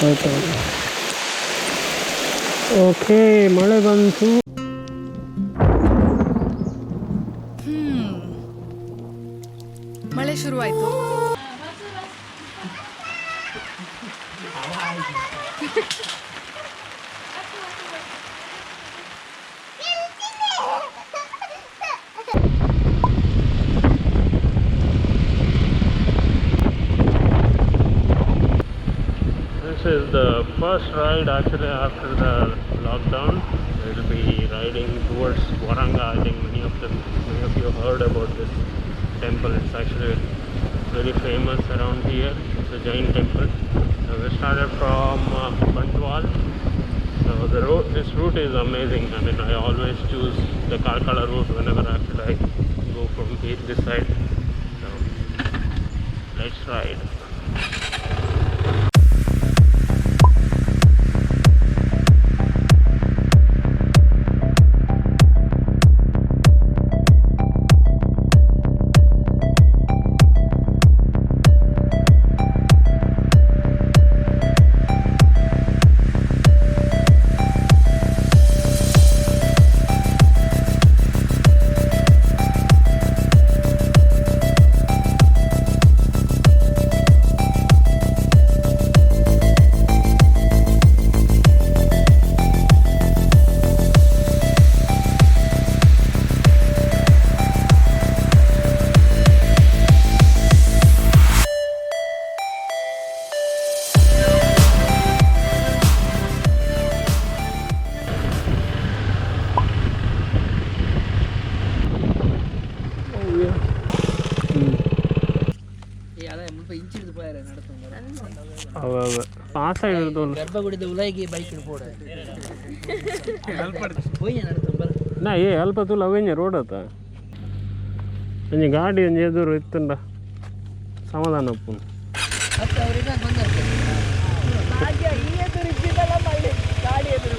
ಆಯ್ತು. ಓಕೆ, ಮಳೆ ಬಂತು. ಮಳೆ ಶುರುವಾಯಿತು. This is the first ride actually after the lockdown. We'll be riding towards Varanga. I think many of you heard about this temple. It's actually very famous around here. It's a Jain temple. So we started from Bantwal. So this route is amazing. I mean, I always choose the Karkala route whenever after I go from this side. So let's ride. Pass ಆಗಿರ್ತವಲ್ಲ ಗರ್ಭಗುಡಿದ ಉಲಾಯಿಗೆ bike ಪೋಡ ಹೋಯ್ಯ ನಡ್ತಂಬ ನಾ ಏ ಅಲ್ಪ ತುಲ ಅವೇಂಜ road ಆತ ಒಂಜಿ ಗಾಡಿ ಒಂಜಿ ಎದುರು ಇತ್ತಂಡ ಸಮಾಧಾನ ಅಪ್ಪು ಮತ್ತೆ ಅವ್ರಿಗೆ ಬಂದ ಗಾಡಿ ಎದುರು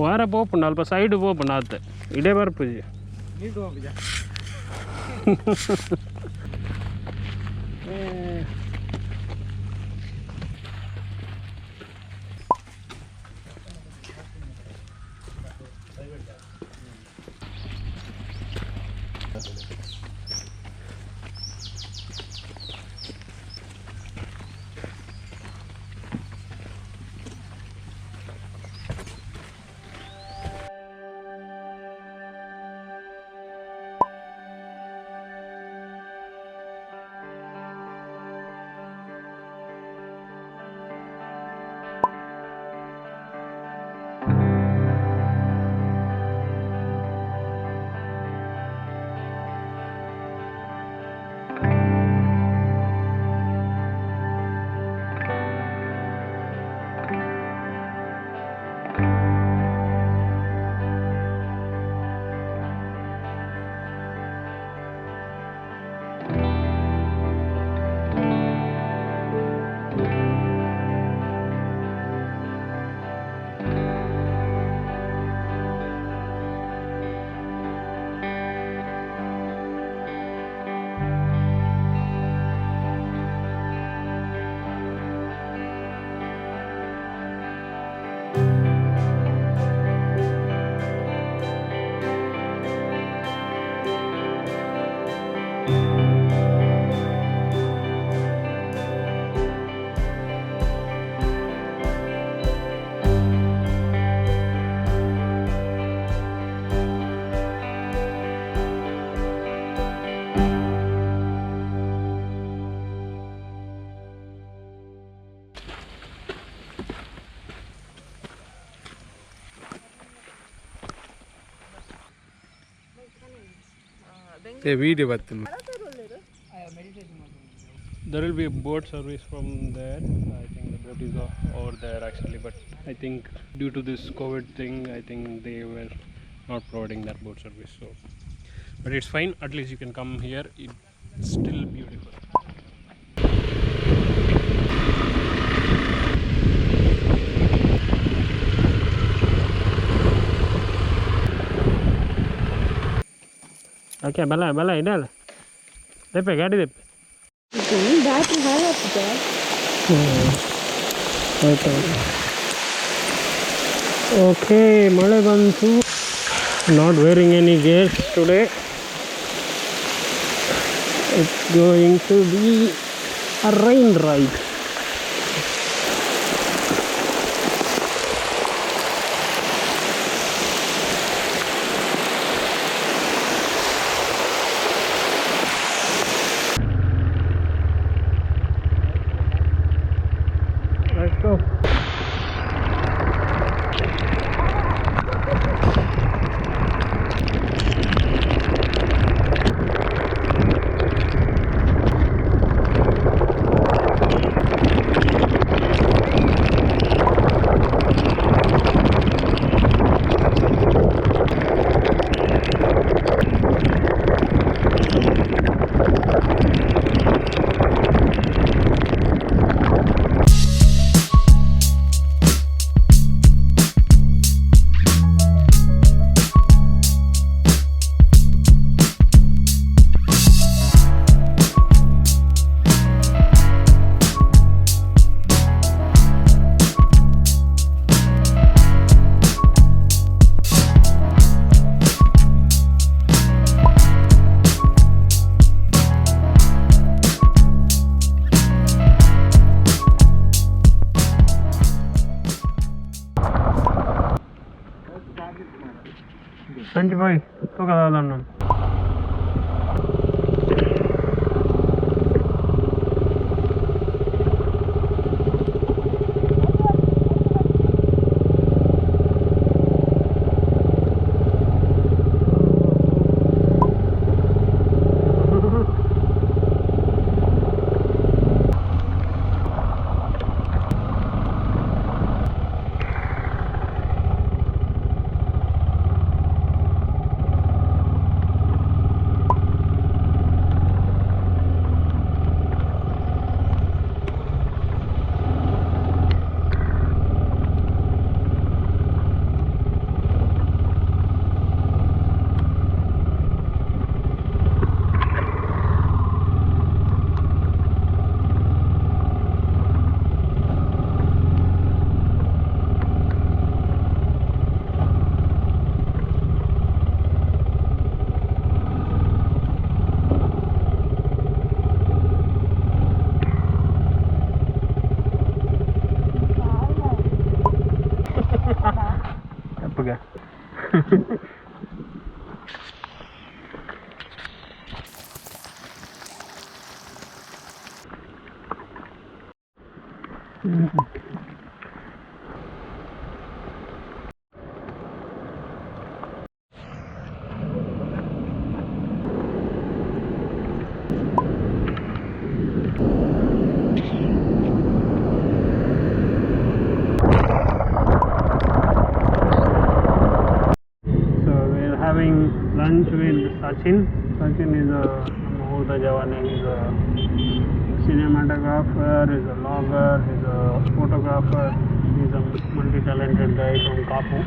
വേറെ പോപ്പുണ്ട് അല്പം സൈഡ് പോപ്പുണ്ട് അകത്ത് ഇടേ പറപ്പ് video ಬರ್ತೀನಿ. There will be a boat service from there. I think the boat is over there actually, but I think due to this COVID thing, I think they were not providing that boat service. So, but it's fine. At least you can come here. It's still beautiful. Okay ಬಲ ಬಲ ಇದಲ್ಲ ತೆಪ್ಪೆ ಗಾಡಿ ತೆಪ್ಪೆ battery ಹಾಳಾಗ್ತದೆ. ಆಯ್ತು okay ಮಳೆ ಬಂತು. Not wearing any gears today. It's going to be a rain ride. Let's go. Twenty five. तो कदा दाना. Apa having lunch with Sachin. Sachin is a Mahuta Jawan, and he's a cinematographer, he's a logger, he's a photographer, he's a multi-talented guy from Kapu.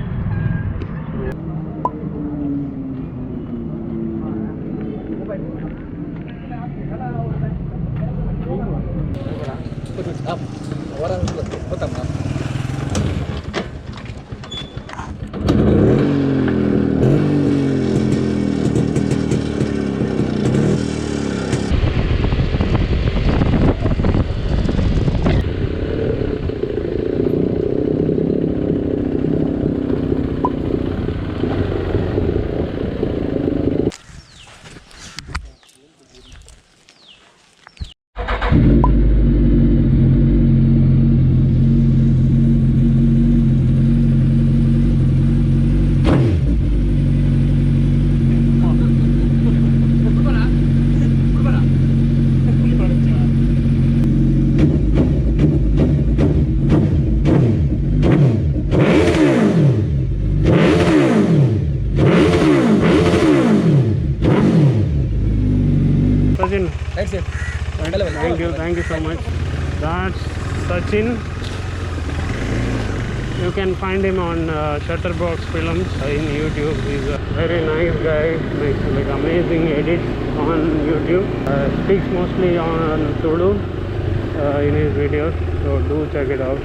Sachin. That's it. Thank you so much. That's Sachin. You can find him on Shutterbox Films in YouTube. He's a very nice guy, makes like amazing edits on YouTube. Speaks mostly on Tudu in his videos, so do check it out.